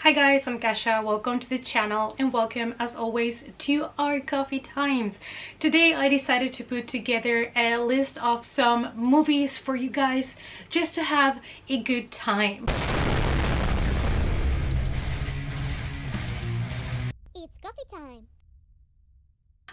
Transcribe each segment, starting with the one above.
Hi guys, I'm Kasha. Welcome to the channel and welcome as always to our coffee times. Today I decided to put together a list of some movies for you guys just to have a good time. It's coffee time.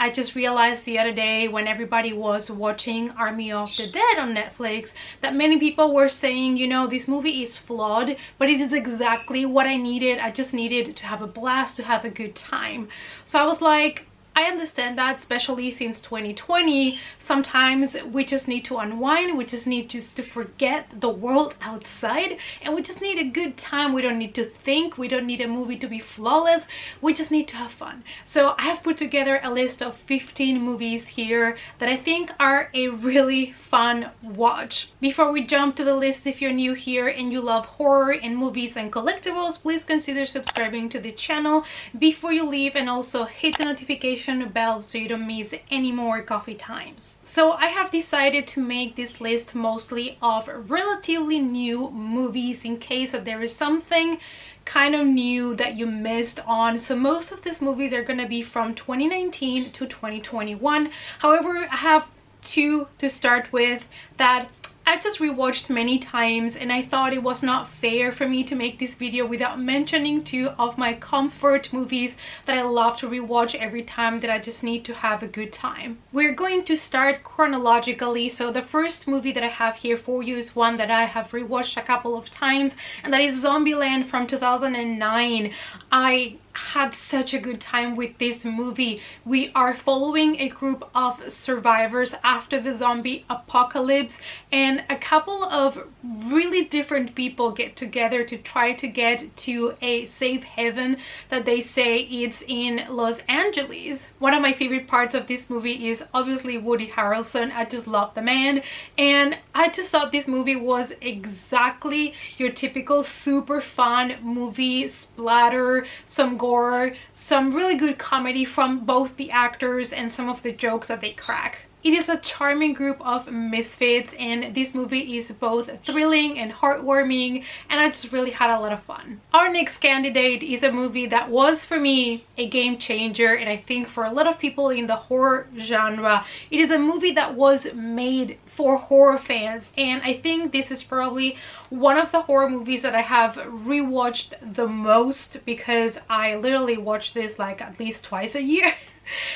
I just realized the other day when everybody was watching Army of the Dead on Netflix that many people were saying, you know, this movie is flawed, but it is exactly what I needed. I just needed to have a blast, to have a good time. So I was like, I understand that, especially since 2020, sometimes we just need to unwind, we just need just to forget the world outside, and we just need a good time. We don't need to think, we don't need a movie to be flawless, we just need to have fun. So I have put together a list of 15 movies here that I think are a really fun watch. Before we jump to the list, if you're new here and you love horror and movies and collectibles, please consider subscribing to the channel before you leave, and also hit the notification bell so you don't miss any more coffee times. So I have decided to make this list mostly of relatively new movies in case that there is something kind of new that you missed on. So most of these movies are going to be from 2019 to 2021. However, I have two to start with that I've just rewatched many times, and I thought it was not fair for me to make this video without mentioning two of my comfort movies that I love to rewatch every time that I just need to have a good time. We're going to start chronologically, so the first movie that I have here for you is one that I have rewatched a couple of times, and that is Zombieland from 2009. I had such a good time with this movie. We are following a group of survivors after the zombie apocalypse, and a couple of really different people get together to try to get to a safe haven that they say it's in Los Angeles. One of my favorite parts of this movie is obviously Woody Harrelson. I just love the man, and I just thought this movie was exactly your typical super fun movie, splatter, some gore, some really good comedy from both the actors, and some of the jokes that they crack. It is a charming group of misfits, and this movie is both thrilling and heartwarming, and I just really had a lot of fun. Our next candidate is a movie that was for me a game changer, and I think for a lot of people in the horror genre. It is a movie that was made for horror fans, and I think this is probably one of the horror movies that I have rewatched the most, because I literally watch this like at least twice a year.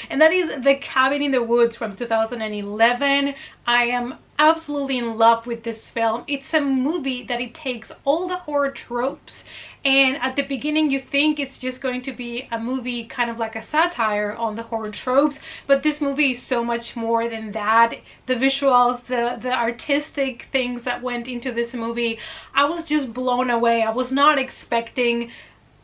And that is The Cabin in the Woods from 2011. I am absolutely in love with this film. It's a movie that it takes all the horror tropes, and at the beginning you think it's just going to be a movie kind of like a satire on the horror tropes, but this movie is so much more than that. The visuals, the artistic things that went into this movie, I was just blown away. I was not expecting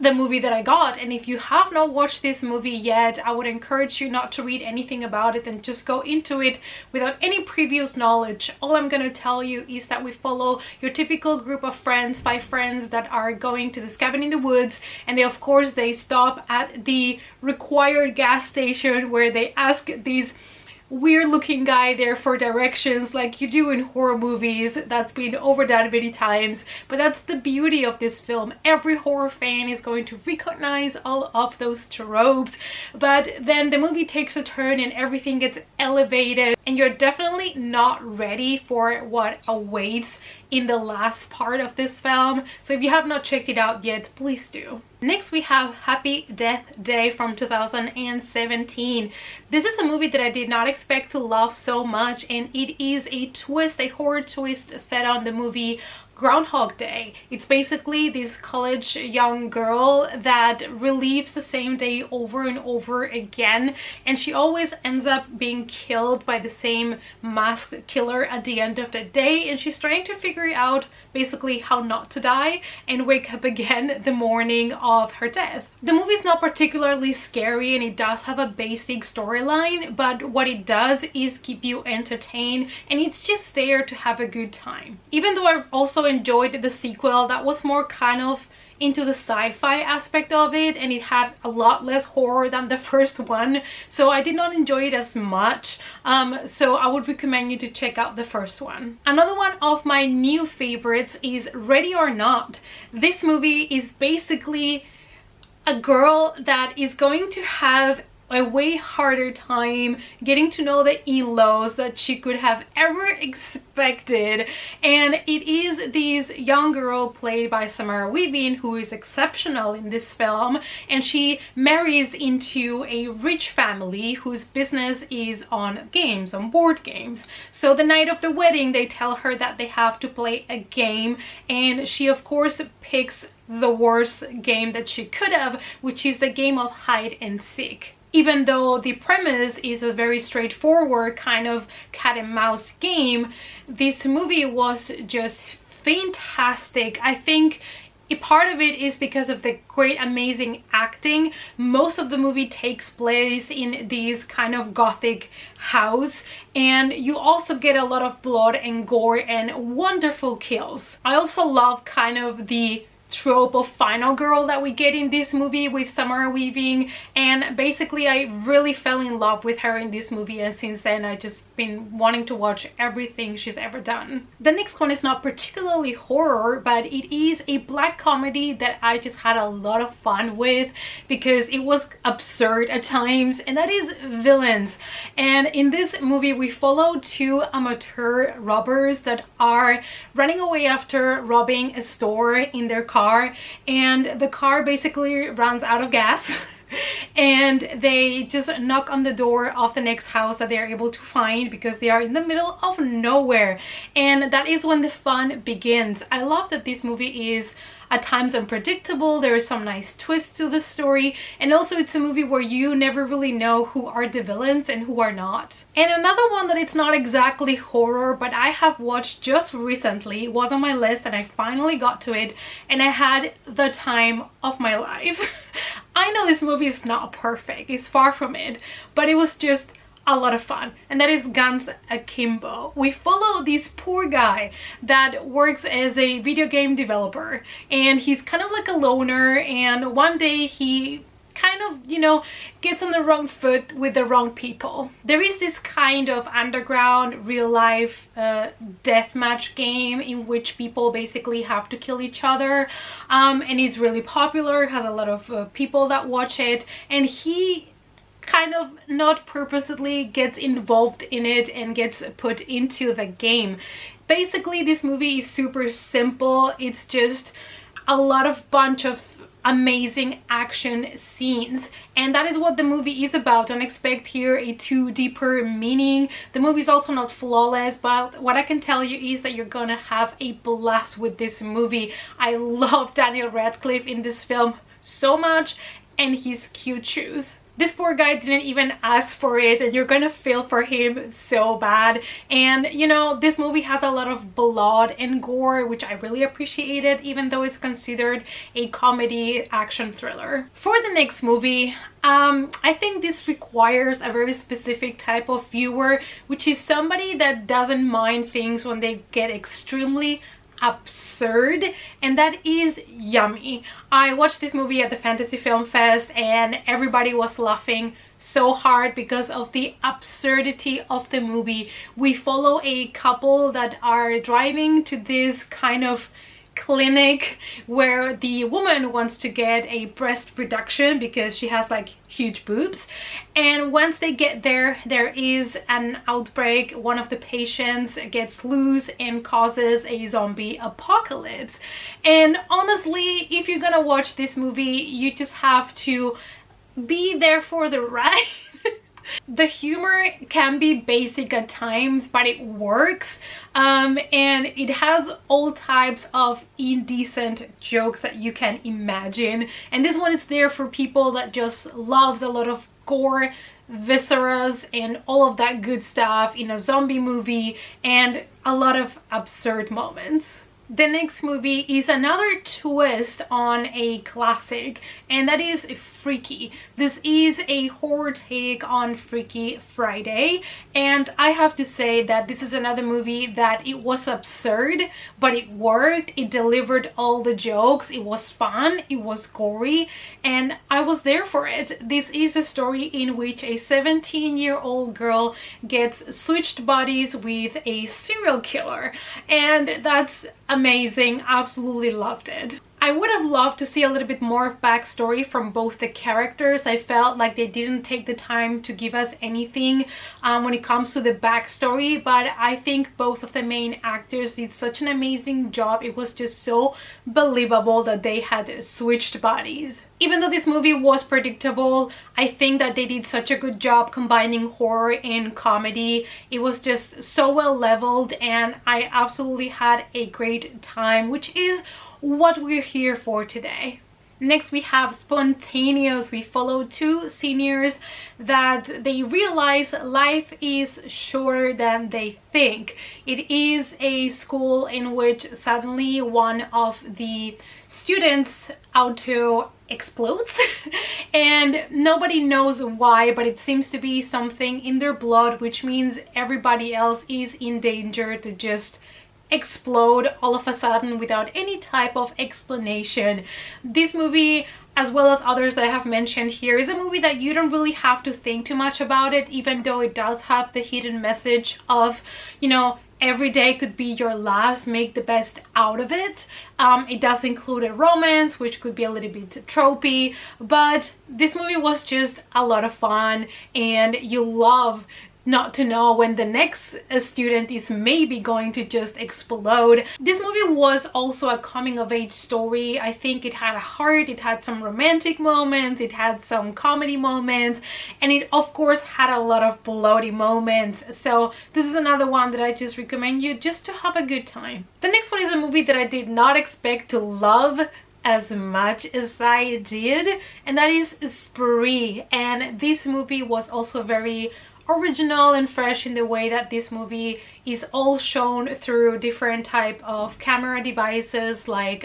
the movie that I got, and if you have not watched this movie yet, I would encourage you not to read anything about it and just go into it without any previous knowledge. All I'm gonna tell you is that we follow your typical group of friends, 5 friends that are going to this cabin in the woods, and they, of course, they stop at the required gas station where they ask these weird looking guy there for directions like you do in horror movies. That's been overdone many times, but that's the beauty of this film. Every horror fan is going to recognize all of those tropes, but then the movie takes a turn and everything gets elevated, and you're definitely not ready for what awaits in the last part of this film. So if you have not checked it out yet, please do. Next we have Happy Death Day from 2017. This is a movie that I did not expect to love so much, and it is a twist, a horror twist set on the movie Groundhog Day. It's basically this college young girl that relives the same day over and over again, and she always ends up being killed by the same masked killer at the end of the day, and she's trying to figure out basically how not to die and wake up again the morning of her death. The movie is not particularly scary, and it does have a basic storyline, but what it does is keep you entertained, and it's just there to have a good time. Even though I've also enjoyed the sequel that was more kind of into the sci-fi aspect of it, and it had a lot less horror than the first one, so I did not enjoy it as much. So I would recommend you to check out the first one. Another one of my new favorites is Ready or Not. This movie is basically a girl that is going to have a way harder time getting to know the in-laws that she could have ever expected, and it is this young girl played by Samara Weaving who is exceptional in this film, and she marries into a rich family whose business is on games, on board games. So the night of the wedding they tell her that they have to play a game, and she of course picks the worst game that she could have, which is the game of hide and seek. Even though the premise is a very straightforward kind of cat and mouse game, this movie was just fantastic. I think a part of it is because of the great, amazing acting. Most of the movie takes place in this kind of gothic house, and you also get a lot of blood and gore and wonderful kills. I also love kind of the trope of final girl that we get in this movie with Samara Weaving, and basically I really fell in love with her in this movie, and since then I just been wanting to watch everything she's ever done. The next one is not particularly horror, but it is a black comedy that I just had a lot of fun with because it was absurd at times, and that is Villains. And in this movie we follow two amateur robbers that are running away after robbing a store in their car, and the car basically runs out of gas and they just knock on the door of the next house that they are able to find because they are in the middle of nowhere, and that is when the fun begins. I love that this movie is at times unpredictable. There is some nice twist to the story, and also it's a movie where you never really know who are the villains and who are not. And another one that it's not exactly horror, but I have watched just recently, was on my list and I finally got to it, and I had the time of my life. I know this movie is not perfect, it's far from it, but it was just a lot of fun, and that is Guns Akimbo. We follow this poor guy that works as a video game developer, and he's kind of like a loner, and one day he kind of, you know, gets on the wrong foot with the wrong people. There is this kind of underground real life deathmatch game in which people basically have to kill each other, and it's really popular, has a lot of people that watch it, and he kind of not purposely gets involved in it and gets put into the game. Basically this movie is super simple. It's just a lot of bunch of amazing action scenes, and that is what the movie is about. Don't expect here a too deeper meaning. The movie is also not flawless, but what I can tell you is that you're gonna have a blast with this movie. I love Daniel Radcliffe in this film so much, and his cute shoes. This poor guy didn't even ask for it, and you're gonna feel for him so bad. And you know, this movie has a lot of blood and gore, which I really appreciated, even though it's considered a comedy action thriller. For the next movie, I think this requires a very specific type of viewer, which is somebody that doesn't mind things when they get extremely absurd, and that is Yummy. I watched this movie at the Fantasy Film Fest, and everybody was laughing so hard because of the absurdity of the movie. We follow a couple that are driving to this kind of clinic where the woman wants to get a breast reduction because she has like huge boobs, and once they get there, there is an outbreak. One of the patients gets loose and causes a zombie apocalypse. And honestly, if you're gonna watch this movie, you just have to be there for the ride. The humor can be basic at times, but it works, and it has all types of indecent jokes that you can imagine, and this one is there for people that just loves a lot of gore, visceras, and all of that good stuff in a zombie movie, and a lot of absurd moments. The next movie is another twist on a classic, and that is Freaky. This is a horror take on Freaky Friday, and I have to say that this is another movie that it was absurd, but it worked. It delivered all the jokes. It was fun, it was gory, and I was there for it. This is a story in which a 17-year-old girl gets switched bodies with a serial killer, and that's amazing. Absolutely loved it. I would have loved to see a little bit more of backstory from both the characters. I felt like they didn't take the time to give us anything when it comes to the backstory, but I think both of the main actors did such an amazing job. It was just so believable that they had switched bodies. Even though this movie was predictable, I think that they did such a good job combining horror and comedy. It was just so well leveled, and I absolutely had a great time, which is what we're here for today. Next we have Spontaneous. We follow two seniors that they realize life is shorter than they think. It is a school in which suddenly one of the students auto explodes and nobody knows why, but it seems to be something in their blood, which means everybody else is in danger to just explode all of a sudden without any type of explanation. This movie, as well as others that I have mentioned here, is a movie that you don't really have to think too much about it, even though it does have the hidden message of, you know, every day could be your last, make the best out of it. It does include a romance, which could be a little bit tropey, but this movie was just a lot of fun, and you love not to know when the next student is maybe going to just explode. This movie was also a coming-of-age story. I think it had a heart, it had some romantic moments, it had some comedy moments, and it of course had a lot of bloody moments. So this is another one that I just recommend you just to have a good time. The next one is a movie that I did not expect to love as much as I did, and that is Spree. And this movie was also very original and fresh in the way that this movie is all shown through different type of camera devices like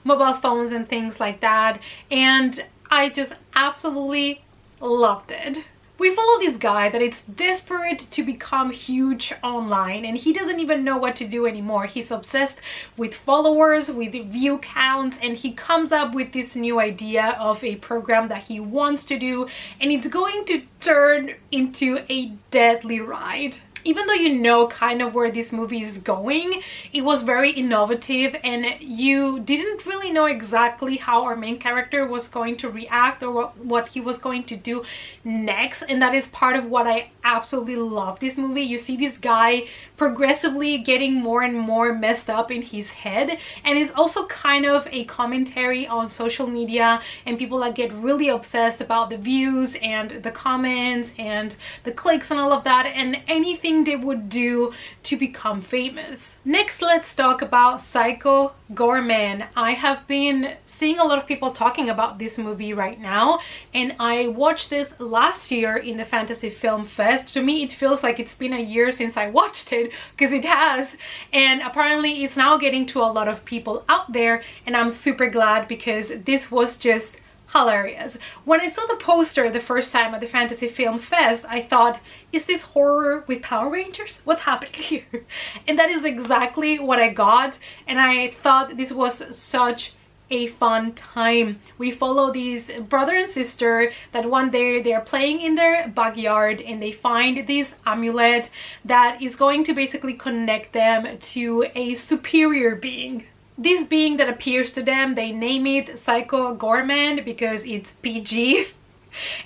mobile phones and things like that, and I just absolutely loved it. We follow this guy that is desperate to become huge online, and he doesn't even know what to do anymore. He's obsessed with followers, with view counts, and he comes up with this new idea of a program that he wants to do, and it's going to turn into a deadly ride. Even though you know kind of where this movie is going, it was very innovative, and you didn't really know exactly how our main character was going to react or what he was going to do next, and that is part of what I absolutely love this movie. You see this guy progressively getting more and more messed up in his head, and it's also kind of a commentary on social media and people that get really obsessed about the views and the comments and the clicks and all of that, and anything they would do to become famous. Next, let's talk about Psycho Goreman. I have been seeing a lot of people talking about this movie right now, and I watched this last year in the Fantasy Film Fest. To me, it feels like it's been a year since I watched it, because it has, and apparently it's now getting to a lot of people out there, and I'm super glad because this was just hilarious. When I saw the poster the first time at the Fantasy Film Fest, I thought, is this horror with Power Rangers? What's happening here? And that is exactly what I got, and I thought this was such a fun time. We follow these brother and sister that one day they're playing in their backyard, and they find this amulet that is going to basically connect them to a superior being. This being that appears to them, they name it Psycho Goreman because it's PG.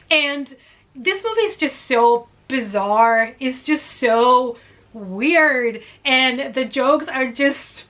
And this movie is just so bizarre. It's just so weird, and the jokes are just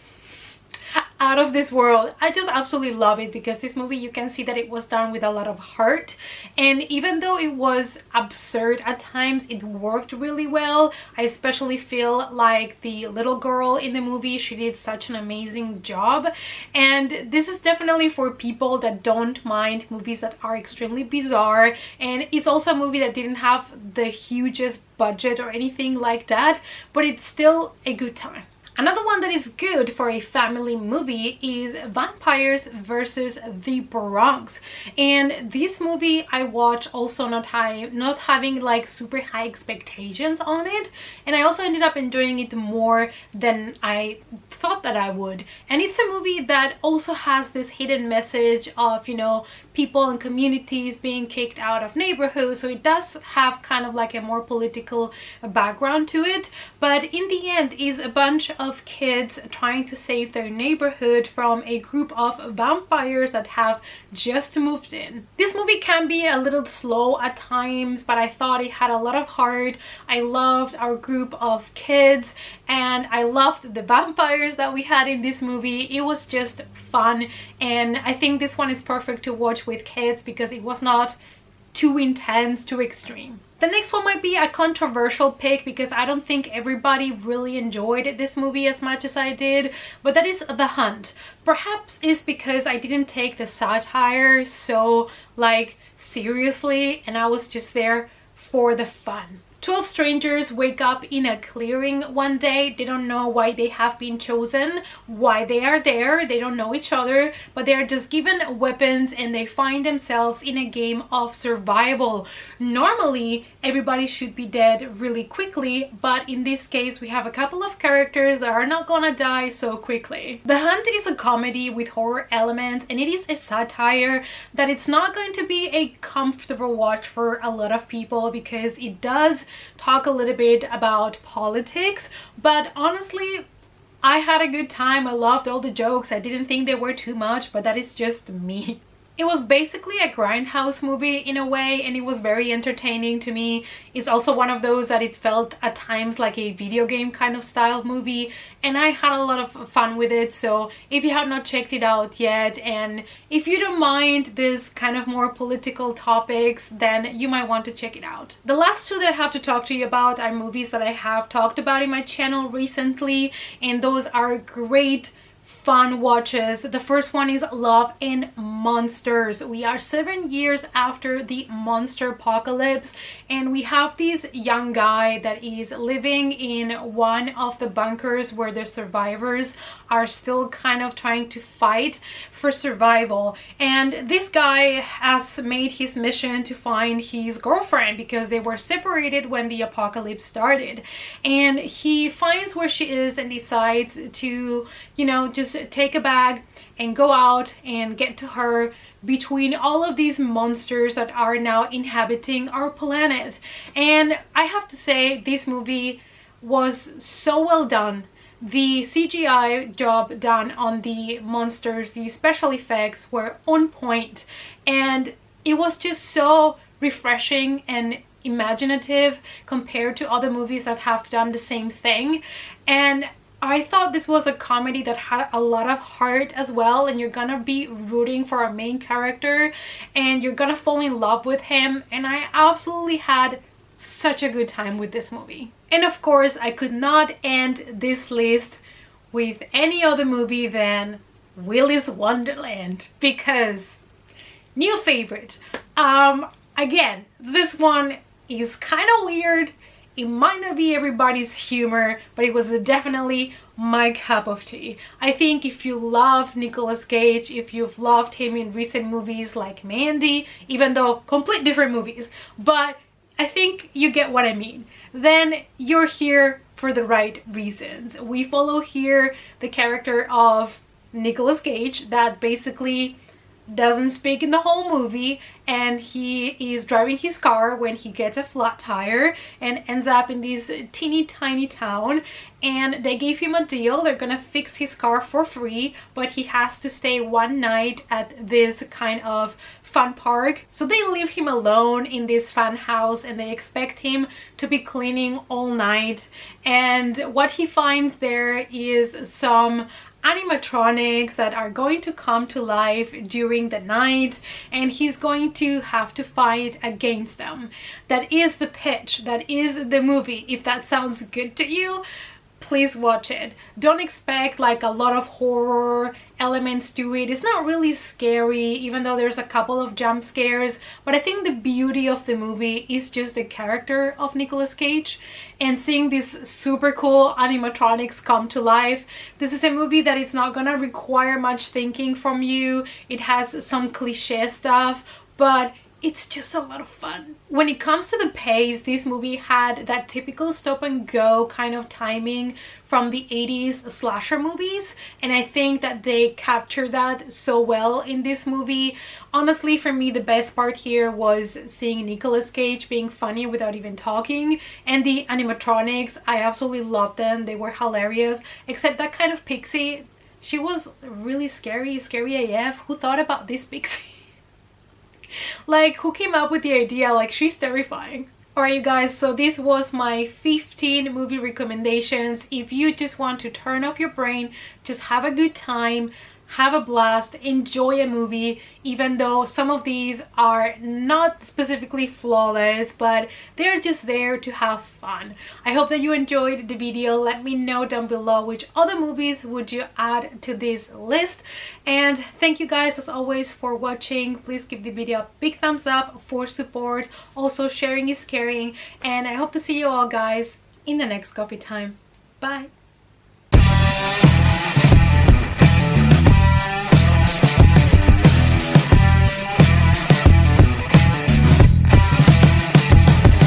out of this world. I just absolutely love it because this movie, you can see that it was done with a lot of heart, and even though it was absurd at times, it worked really well. I especially feel like the little girl in the movie, she did such an amazing job, and this is definitely for people that don't mind movies that are extremely bizarre. And it's also a movie that didn't have the hugest budget or anything like that, but it's still a good time. Another one that is good for a family movie is Vampires versus the Bronx. And this movie I watched also not having like super high expectations on it, and I also ended up enjoying it more than I thought that I would. And it's a movie that also has this hidden message of, you know, people and communities being kicked out of neighborhoods, so it does have kind of like a more political background to it, but in the end is a bunch of kids trying to save their neighborhood from a group of vampires that have just moved in. This movie can be a little slow at times, but I thought it had a lot of heart. I loved our group of kids, and I loved the vampires that we had in this movie. It was just fun, and I think this one is perfect to watch with kids because it was not too intense, too extreme. The next one might be a controversial pick because I don't think everybody really enjoyed this movie as much as I did, but that is The Hunt. Perhaps it's because I didn't take the satire so like seriously, and I was just there for the fun. 12 strangers wake up in a clearing one day. They don't know why they have been chosen, why they are there. They don't know each other, but they are just given weapons and they find themselves in a game of survival. Normally, everybody should be dead really quickly, but in this case, we have a couple of characters that are not gonna die so quickly. The Hunt is a comedy with horror elements, and it is a satire that it's not going to be a comfortable watch for a lot of people because it does talk a little bit about politics, but honestly I had a good time. I loved all the jokes. I didn't think they were too much, but that is just me. It was basically a grindhouse movie in a way, and it was very entertaining to me. It's also one of those that it felt at times like a video game kind of style movie, and I had a lot of fun with it. So if you have not checked it out yet, and if you don't mind this kind of more political topics, then you might want to check it out. The last two that I have to talk to you about are movies that I have talked about in my channel recently, and those are great fun watches. The first one is Love and Monsters. We are 7 years after the monster apocalypse, and we have this young guy that is living in one of the bunkers where the survivors are still kind of trying to fight for survival. And this guy has made his mission to find his girlfriend because they were separated when the apocalypse started. And he finds where she is and decides to, you know, just take a bag and go out and get to her between all of these monsters that are now inhabiting our planet. And I have to say, this movie was so well done. The CGI job done on the monsters, the special effects were on point, and it was just so refreshing and imaginative compared to other movies that have done the same thing. And I thought this was a comedy that had a lot of heart as well, and you're gonna be rooting for our main character and you're gonna fall in love with him, and I absolutely had such a good time with this movie. And of course, I could not end this list with any other movie than Willys Wonderland, because new favorite. Again, this one is kind of weird. It might not be everybody's humor, but it was definitely my cup of tea. I think if you love Nicolas Cage, if you've loved him in recent movies like Mandy, even though complete different movies, but I think you get what I mean, then you're here for the right reasons. We follow here the character of Nicolas Cage that basically doesn't speak in the whole movie, and he is driving his car when he gets a flat tire and ends up in this teeny tiny town, and they gave him a deal. They're gonna fix his car for free, but he has to stay one night at this kind of fun park. So they leave him alone in this fun house and they expect him to be cleaning all night, and what he finds there is some animatronics that are going to come to life during the night, and he's going to have to fight against them. That is the pitch, that is the movie. If that sounds good to you, please watch it. Don't expect like a lot of horror elements to it. It's not really scary, even though there's a couple of jump scares, but I think the beauty of the movie is just the character of Nicolas Cage and seeing these super cool animatronics come to life. This is a movie that it's not gonna require much thinking from you. It has some cliche stuff, but it's just a lot of fun. When it comes to the pace, this movie had that typical stop and go kind of timing from the 80s slasher movies, and I think that they captured that so well in this movie. Honestly, for me, the best part here was seeing Nicolas Cage being funny without even talking, and the animatronics, I absolutely loved them. They were hilarious, except that kind of pixie, she was really scary AF. Who thought about this pixie? Like, who came up with the idea? Like, she's terrifying. Alright you guys, so this was my 15 movie recommendations. If you just want to turn off your brain, just have a good time, have a blast, enjoy a movie, even though some of these are not specifically flawless, but they're just there to have fun. I hope that you enjoyed the video. Let me know down below which other movies would you add to this list. And thank you guys as always for watching. Please give the video a big thumbs up for support. Also, sharing is caring, and I hope to see you all guys in the next coffee time. Bye.